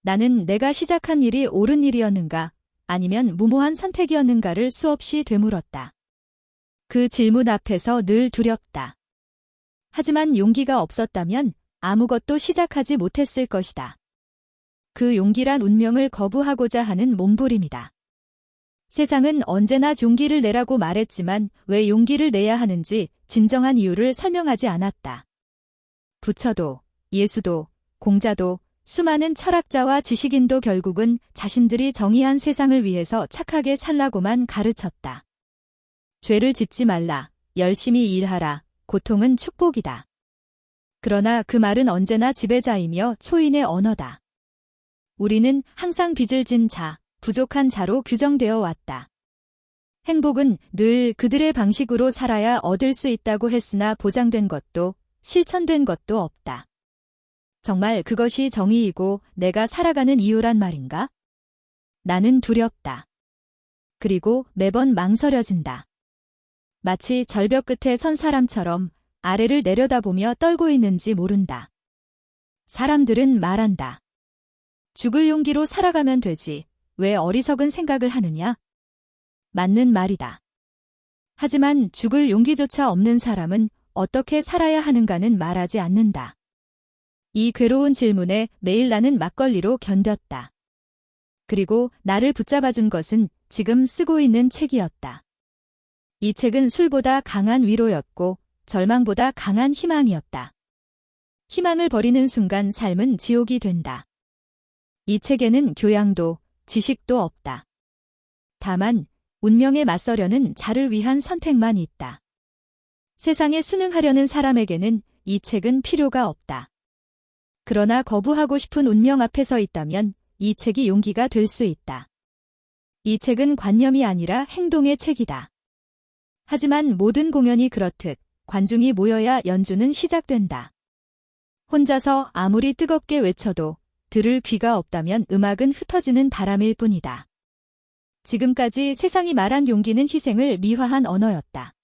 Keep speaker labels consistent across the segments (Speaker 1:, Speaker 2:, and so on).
Speaker 1: 나는 내가 시작한 일이 옳은 일이었는가, 아니면 무모한 선택이었는가를 수없이 되물었다. 그 질문 앞에서 늘 두렵다. 하지만 용기가 없었다면 아무것도 시작하지 못했을 것이다. 그 용기란 운명을 거부하고자 하는 몸부림이다. 세상은 언제나 용기를 내라고 말했지만 왜 용기를 내야 하는지 진정한 이유를 설명하지 않았다. 부처도, 예수도, 공자도, 수많은 철학자와 지식인도 결국은 자신들이 정의한 세상을 위해서 착하게 살라고만 가르쳤다. 죄를 짓지 말라, 열심히 일하라, 고통은 축복이다. 그러나 그 말은 언제나 지배자이며 초인의 언어다. 우리는 항상 빚을 진 자, 부족한 자로 규정되어 왔다. 행복은 늘 그들의 방식으로 살아야 얻을 수 있다고 했으나 보장된 것도 실천된 것도 없다. 정말 그것이 정의이고 내가 살아가는 이유란 말인가? 나는 두렵다. 그리고 매번 망설여진다. 마치 절벽 끝에 선 사람처럼 아래를 내려다보며 떨고 있는지 모른다. 사람들은 말한다. 죽을 용기로 살아가면 되지. 왜 어리석은 생각을 하느냐? 맞는 말이다. 하지만 죽을 용기조차 없는 사람은 어떻게 살아야 하는가는 말하지 않는다. 이 괴로운 질문에 매일 나는 막걸리로 견뎠다. 그리고 나를 붙잡아준 것은 지금 쓰고 있는 책이었다. 이 책은 술보다 강한 위로였고 절망보다 강한 희망이었다. 희망을 버리는 순간 삶은 지옥이 된다. 이 책에는 교양도 지식도 없다. 다만 운명에 맞서려는 자를 위한 선택만 있다. 세상에 순응하려는 사람에게는 이 책은 필요가 없다. 그러나 거부하고 싶은 운명 앞에 서 있다면 이 책이 용기가 될 수 있다. 이 책은 관념이 아니라 행동의 책이다. 하지만 모든 공연이 그렇듯 관중이 모여야 연주는 시작된다. 혼자서 아무리 뜨겁게 외쳐도 들을 귀가 없다면 음악은 흩어지는 바람일 뿐이다. 지금까지 세상이 말한 용기는 희생을 미화한 언어였다.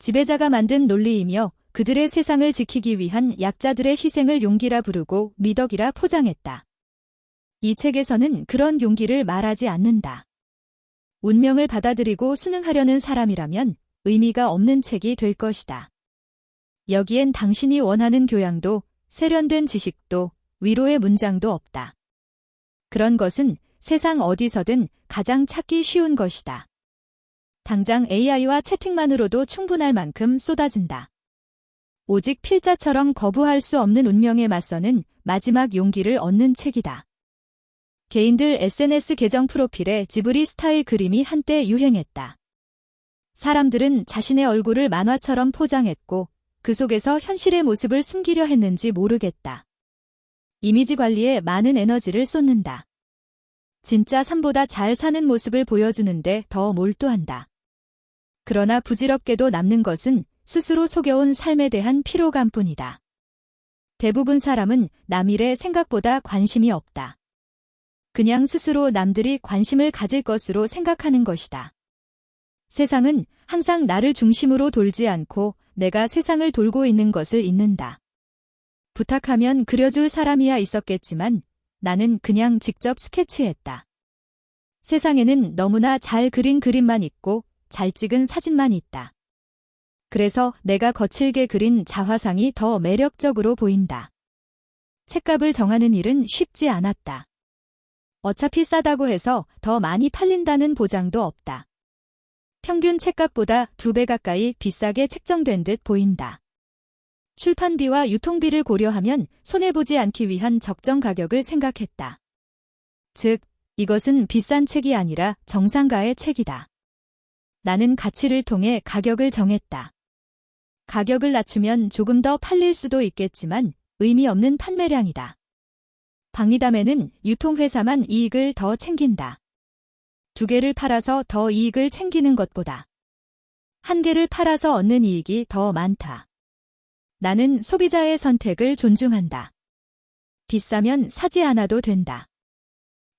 Speaker 1: 지배자가 만든 논리이며 그들의 세상을 지키기 위한 약자들의 희생을 용기라 부르고 미덕이라 포장했다. 이 책에서는 그런 용기를 말하지 않는다. 운명을 받아들이고 순응하려는 사람이라면 의미가 없는 책이 될 것이다. 여기엔 당신이 원하는 교양도 세련된 지식도 위로의 문장도 없다. 그런 것은 세상 어디서든 가장 찾기 쉬운 것이다. 당장 AI와 채팅만으로도 충분할 만큼 쏟아진다. 오직 필자처럼 거부할 수 없는 운명에 맞서는 마지막 용기를 얻는 책이다. 개인들 SNS 계정 프로필에 지브리 스타일 그림이 한때 유행했다. 사람들은 자신의 얼굴을 만화처럼 포장했고 그 속에서 현실의 모습을 숨기려 했는지 모르겠다. 이미지 관리에 많은 에너지를 쏟는다. 진짜 삶보다 잘 사는 모습을 보여주는데 더 몰두한다. 그러나 부질없게도 남는 것은 스스로 속여온 삶에 대한 피로감뿐이다. 대부분 사람은 남 일에 생각보다 관심이 없다. 그냥 스스로 남들이 관심을 가질 것으로 생각하는 것이다. 세상은 항상 나를 중심으로 돌지 않고 내가 세상을 돌고 있는 것을 잊는다. 부탁하면 그려줄 사람이야 있었겠지만 나는 그냥 직접 스케치했다. 세상에는 너무나 잘 그린 그림만 있고 잘 찍은 사진만 있다. 그래서 내가 거칠게 그린 자화상이 더 매력적으로 보인다. 책값을 정하는 일은 쉽지 않았다. 어차피 싸다고 해서 더 많이 팔린다는 보장도 없다. 평균 책값보다 2배 가까이 비싸게 책정된 듯 보인다. 출판비와 유통비를 고려하면 손해보지 않기 위한 적정 가격을 생각했다. 즉, 이것은 비싼 책이 아니라 정상가의 책이다. 나는 가치를 통해 가격을 정했다. 가격을 낮추면 조금 더 팔릴 수도 있겠지만 의미 없는 판매량이다. 박리담에는 유통회사만 이익을 더 챙긴다. 2개를 팔아서 더 이익을 챙기는 것보다 1개를 팔아서 얻는 이익이 더 많다. 나는 소비자의 선택을 존중한다. 비싸면 사지 않아도 된다.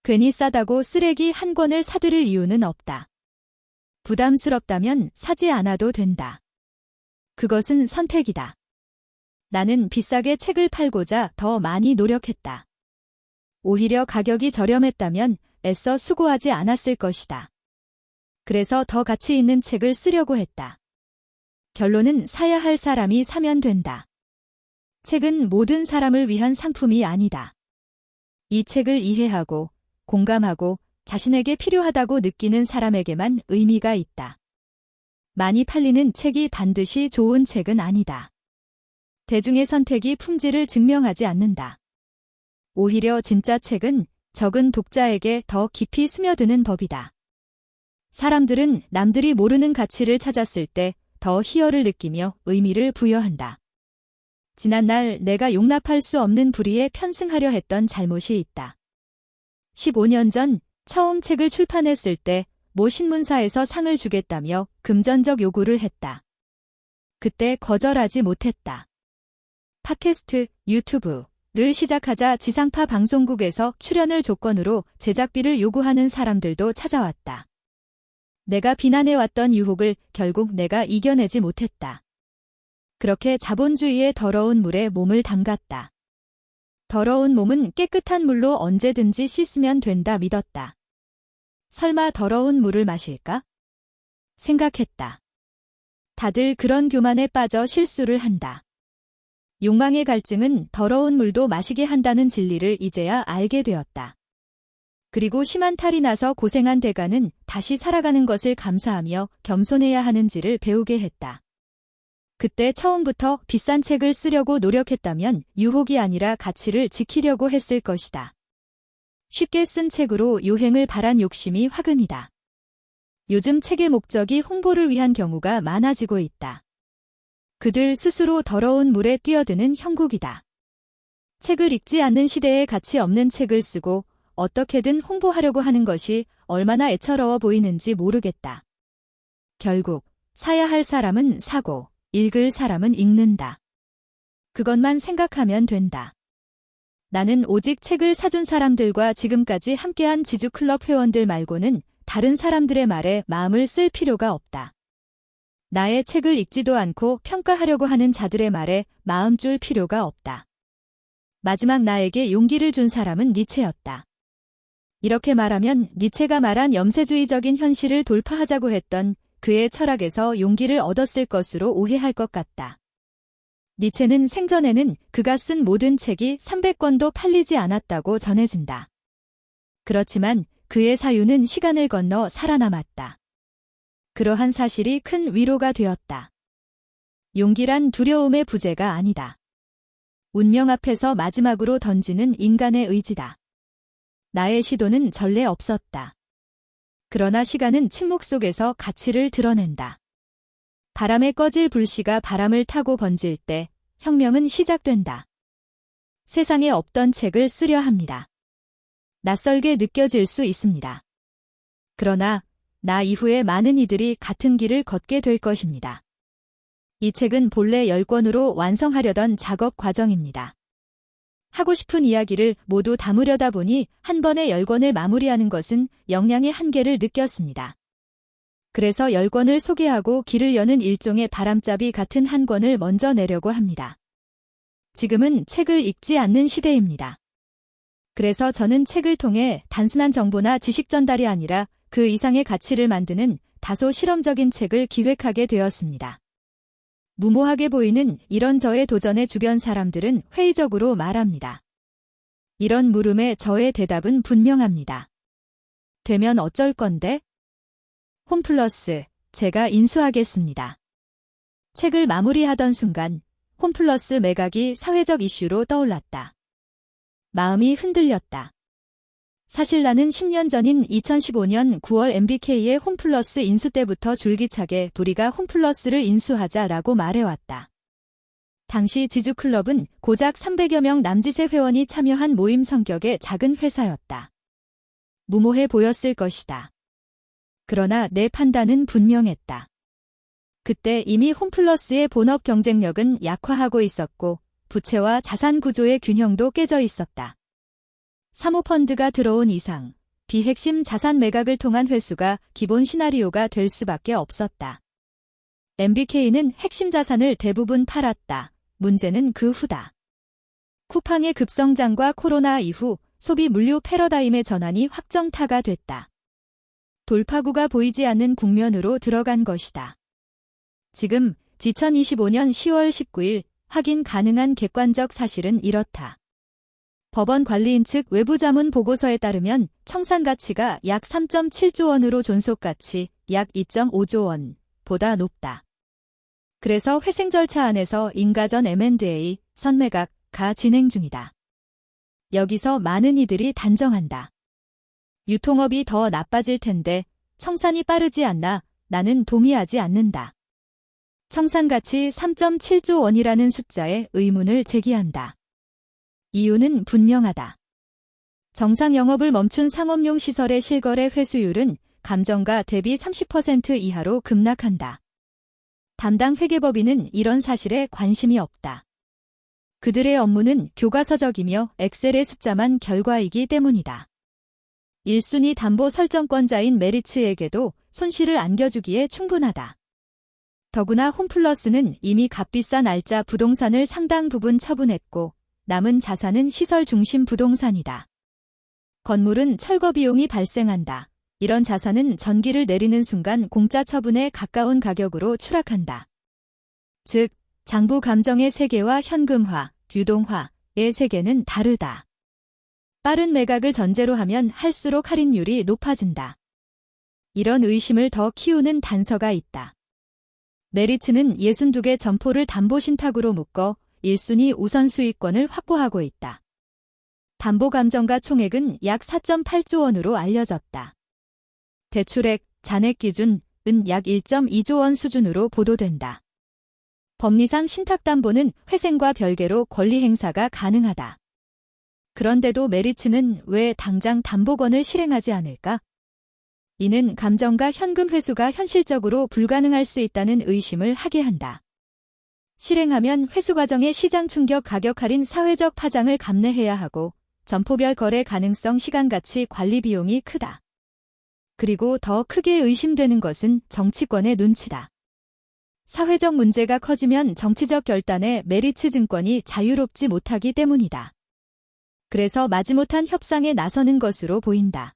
Speaker 1: 괜히 싸다고 쓰레기 1권을 사들일 이유는 없다. 부담스럽다면 사지 않아도 된다. 그것은 선택이다. 나는 비싸게 책을 팔고자 더 많이 노력했다. 오히려 가격이 저렴했다면 애써 수고하지 않았을 것이다. 그래서 더 가치 있는 책을 쓰려고 했다. 결론은 사야 할 사람이 사면 된다. 책은 모든 사람을 위한 상품이 아니다. 이 책을 이해하고 공감하고 자신에게 필요하다고 느끼는 사람에게만 의미가 있다. 많이 팔리는 책이 반드시 좋은 책은 아니다. 대중의 선택이 품질을 증명하지 않는다. 오히려 진짜 책은 적은 독자에게 더 깊이 스며드는 법이다. 사람들은 남들이 모르는 가치를 찾았을 때 더 희열을 느끼며 의미를 부여한다. 지난날 내가 용납할 수 없는 불의에 편승하려 했던 잘못이 있다. 15년 전 처음 책을 출판했을 때 모 신문사에서 상을 주겠다며 금전적 요구를 했다. 그때 거절하지 못했다. 팟캐스트, 유튜브를 시작하자 지상파 방송국에서 출연을 조건으로 제작비를 요구하는 사람들도 찾아왔다. 내가 비난해왔던 유혹을 결국 내가 이겨내지 못했다. 그렇게 자본주의의 더러운 물에 몸을 담갔다. 더러운 몸은 깨끗한 물로 언제든지 씻으면 된다 믿었다. 설마 더러운 물을 마실까? 생각했다. 다들 그런 교만에 빠져 실수를 한다. 욕망의 갈증은 더러운 물도 마시게 한다는 진리를 이제야 알게 되었다. 그리고 심한 탈이 나서 고생한 대가는 다시 살아가는 것을 감사하며 겸손해야 하는지를 배우게 했다. 그때 처음부터 비싼 책을 쓰려고 노력했다면 유혹이 아니라 가치를 지키려고 했을 것이다. 쉽게 쓴 책으로 유행을 바란 욕심이 화근이다. 요즘 책의 목적이 홍보를 위한 경우가 많아지고 있다. 그들 스스로 더러운 물에 뛰어드는 형국이다. 책을 읽지 않는 시대에 가치 없는 책을 쓰고 어떻게든 홍보하려고 하는 것이 얼마나 애처로워 보이는지 모르겠다. 결국 사야 할 사람은 사고 읽을 사람은 읽는다. 그것만 생각하면 된다. 나는 오직 책을 사준 사람들과 지금까지 함께한 지주클럽 회원들 말고는 다른 사람들의 말에 마음을 쓸 필요가 없다. 나의 책을 읽지도 않고 평가하려고 하는 자들의 말에 마음 줄 필요가 없다. 마지막 나에게 용기를 준 사람은 니체였다. 이렇게 말하면 니체가 말한 염세주의적인 현실을 돌파하자고 했던 그의 철학에서 용기를 얻었을 것으로 오해할 것 같다. 니체는 생전에는 그가 쓴 모든 책이 300권도 팔리지 않았다고 전해진다. 그렇지만 그의 사유는 시간을 건너 살아남았다. 그러한 사실이 큰 위로가 되었다. 용기란 두려움의 부재가 아니다. 운명 앞에서 마지막으로 던지는 인간의 의지다. 나의 시도는 전례 없었다. 그러나 시간은 침묵 속에서 가치를 드러낸다. 바람에 꺼질 불씨가 바람을 타고 번질 때 혁명은 시작된다. 세상에 없던 책을 쓰려 합니다. 낯설게 느껴질 수 있습니다. 그러나 나 이후에 많은 이들이 같은 길을 걷게 될 것입니다. 이 책은 본래 10권으로 완성하려던 작업 과정입니다. 하고 싶은 이야기를 모두 담으려다 보니 한 번에 10권을 마무리하는 것은 역량의 한계를 느꼈습니다. 그래서 10권을 소개하고 길을 여는 일종의 바람잡이 같은 한 권을 먼저 내려고 합니다. 지금은 책을 읽지 않는 시대입니다. 그래서 저는 책을 통해 단순한 정보나 지식 전달이 아니라 그 이상의 가치를 만드는 다소 실험적인 책을 기획하게 되었습니다. 무모하게 보이는 이런 저의 도전에 주변 사람들은 회의적으로 말합니다. 이런 물음에 저의 대답은 분명합니다. 되면 어쩔 건데? 홈플러스, 제가 인수하겠습니다. 책을 마무리하던 순간 홈플러스 매각이 사회적 이슈로 떠올랐다. 마음이 흔들렸다. 사실 나는 10년 전인 2015년 9월 MBK의 홈플러스 인수 때부터 줄기차게 우리가 홈플러스를 인수하자라고 말해왔다. 당시 지주클럽은 고작 300여 명 남짓의 회원이 참여한 모임 성격의 작은 회사였다. 무모해 보였을 것이다. 그러나 내 판단은 분명했다. 그때 이미 홈플러스의 본업 경쟁력은 약화하고 있었고 부채와 자산 구조의 균형도 깨져 있었다. 사모펀드가 들어온 이상 비핵심 자산 매각을 통한 회수가 기본 시나리오가 될 수밖에 없었다. MBK는 핵심 자산을 대부분 팔았다. 문제는 그 후다. 쿠팡의 급성장과 코로나 이후 소비 물류 패러다임의 전환이 확정타가 됐다. 돌파구가 보이지 않는 국면으로 들어간 것이다. 지금 2025년 10월 19일 확인 가능한 객관적 사실은 이렇다. 법원 관리인 측 외부 자문 보고서에 따르면 청산 가치가 약 3.7조 원으로 존속 가치 약 2.5조 원보다 높다. 그래서 회생 절차 안에서 인가전 M&A, 선매각가 진행 중이다. 여기서 많은 이들이 단정한다. 유통업이 더 나빠질 텐데 청산이 빠르지 않나 나는 동의하지 않는다. 청산 가치 3.7조 원이라는 숫자에 의문을 제기한다. 이유는 분명하다. 정상 영업을 멈춘 상업용 시설의 실거래 회수율은 감정가 대비 30% 이하로 급락한다. 담당 회계법인은 이런 사실에 관심이 없다. 그들의 업무는 교과서적이며 엑셀의 숫자만 결과이기 때문이다. 1순위 담보 설정권자인 메리츠에게도 손실을 안겨주기에 충분하다. 더구나 홈플러스는 이미 값비싼 알짜 부동산을 상당 부분 처분했고 남은 자산은 시설 중심 부동산이다. 건물은 철거 비용이 발생한다. 이런 자산은 전기를 내리는 순간 공짜 처분에 가까운 가격으로 추락한다. 즉, 장부 감정의 세계와 현금화, 유동화의 세계는 다르다. 빠른 매각을 전제로 하면 할수록 할인율이 높아진다. 이런 의심을 더 키우는 단서가 있다. 메리츠는 62개 점포를 담보신탁으로 묶어 1순위 우선수익권을 확보하고 있다. 담보감정가 총액은 약 4.8조 원으로 알려졌다. 대출액, 잔액 기준은 약 1.2조 원 수준으로 보도된다. 법리상 신탁담보는 회생과 별개로 권리 행사가 가능하다. 그런데도 메리츠는 왜 당장 담보권을 실행하지 않을까? 이는 감정가 현금 회수가 현실적으로 불가능할 수 있다는 의심을 하게 한다. 실행하면 회수 과정의 시장 충격 가격 할인 사회적 파장을 감내해야 하고 점포별 거래 가능성 시간가치 관리 비용이 크다. 그리고 더 크게 의심되는 것은 정치권의 눈치다. 사회적 문제가 커지면 정치적 결단에 메리츠 증권이 자유롭지 못하기 때문이다. 그래서 마지못한 협상에 나서는 것으로 보인다.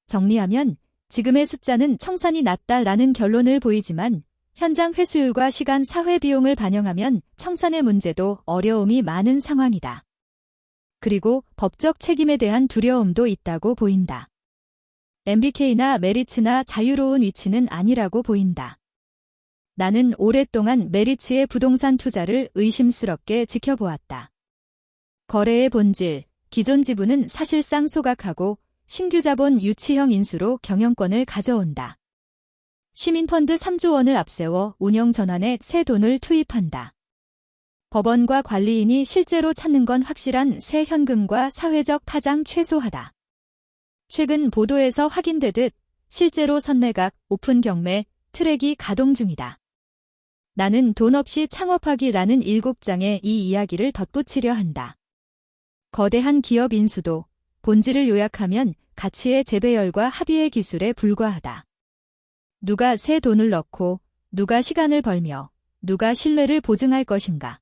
Speaker 1: 정리하면 지금의 숫자는 청산이 낮다라는 결론을 보이지만 현장 회수율과 시간 사회 비용을 반영하면 청산의 문제도 어려움이 많은 상황이다. 그리고 법적 책임에 대한 두려움도 있다고 보인다. MBK나 메리츠나 자유로운 위치는 아니라고 보인다. 나는 오랫동안 메리츠의 부동산 투자를 의심스럽게 지켜보았다. 거래의 본질, 기존 지분은 사실상 소각하고 신규 자본 유치형 인수로 경영권을 가져온다. 시민펀드 3조 원을 앞세워 운영 전환에 새 돈을 투입한다. 법원과 관리인이 실제로 찾는 건 확실한 새 현금과 사회적 파장 최소화다. 최근 보도에서 확인되듯 실제로 선매각, 오픈 경매, 트랙이 가동 중이다. 나는 돈 없이 창업하기라는 7장의 이 이야기를 덧붙이려 한다. 거대한 기업 인수도 본질을 요약하면 가치의 재배열과 합의의 기술에 불과하다. 누가 새 돈을 넣고 누가 시간을 벌며 누가 신뢰를 보증할 것인가.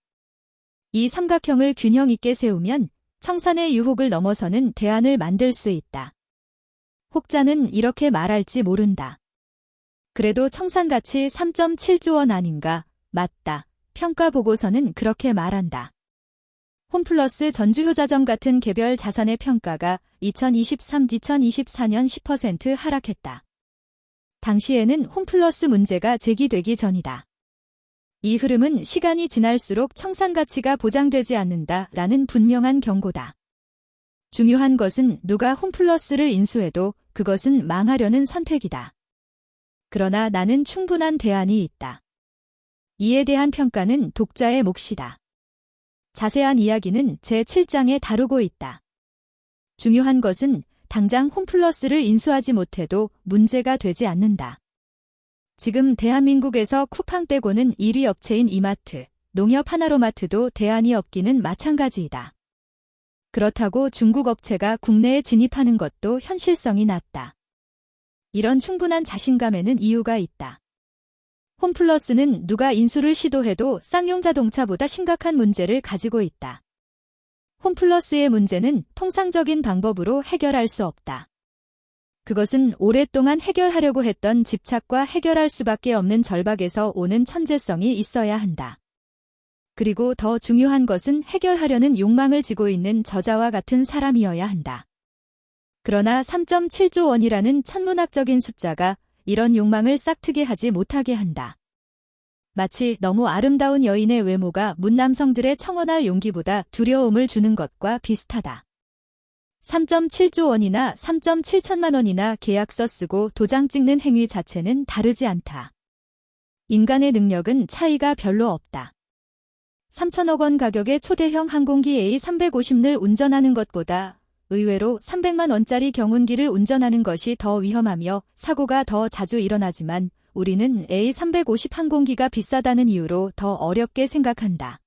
Speaker 1: 이 삼각형을 균형 있게 세우면 청산의 유혹을 넘어서는 대안을 만들 수 있다. 혹자는 이렇게 말할지 모른다. 그래도 청산가치 3.7조 원 아닌가? 맞다. 평가보고서는 그렇게 말한다. 홈플러스 전주효자점 같은 개별 자산의 평가가 2023-2024년 10% 하락했다. 당시에는 홈플러스 문제가 제기되기 전이다. 이 흐름은 시간이 지날수록 청산가치가 보장되지 않는다라는 분명한 경고다. 중요한 것은 누가 홈플러스를 인수해도 그것은 망하려는 선택이다. 그러나 나는 충분한 대안이 있다. 이에 대한 평가는 독자의 몫이다. 자세한 이야기는 제7장에 다루고 있다. 중요한 것은 당장 홈플러스를 인수하지 못해도 문제가 되지 않는다. 지금 대한민국에서 쿠팡 빼고는 1위 업체인 이마트, 농협 하나로마트도 대안이 없기는 마찬가지이다. 그렇다고 중국 업체가 국내에 진입하는 것도 현실성이 낮다. 이런 충분한 자신감에는 이유가 있다. 홈플러스는 누가 인수를 시도해도 쌍용 자동차보다 심각한 문제를 가지고 있다. 홈플러스의 문제는 통상적인 방법으로 해결할 수 없다. 그것은 오랫동안 해결하려고 했던 집착과 해결할 수밖에 없는 절박에서 오는 천재성이 있어야 한다. 그리고 더 중요한 것은 해결하려는 욕망을 지고 있는 저자와 같은 사람이어야 한다. 그러나 3.7조 원이라는 천문학적인 숫자가 이런 욕망을 싹트게 하지 못하게 한다. 마치 너무 아름다운 여인의 외모가 문남성들의 청혼할 용기보다 두려움을 주는 것과 비슷하다. 3.7조 원이나 3.7천만 원이나 계약서 쓰고 도장 찍는 행위 자체는 다르지 않다. 인간의 능력은 차이가 별로 없다. 3천억 원 가격의 초대형 항공기 A350를 운전하는 것보다 의외로 300만 원짜리 경운기를 운전하는 것이 더 위험하며 사고가 더 자주 일어나지만 우리는 A350 항공기가 비싸다는 이유로 더 어렵게 생각한다.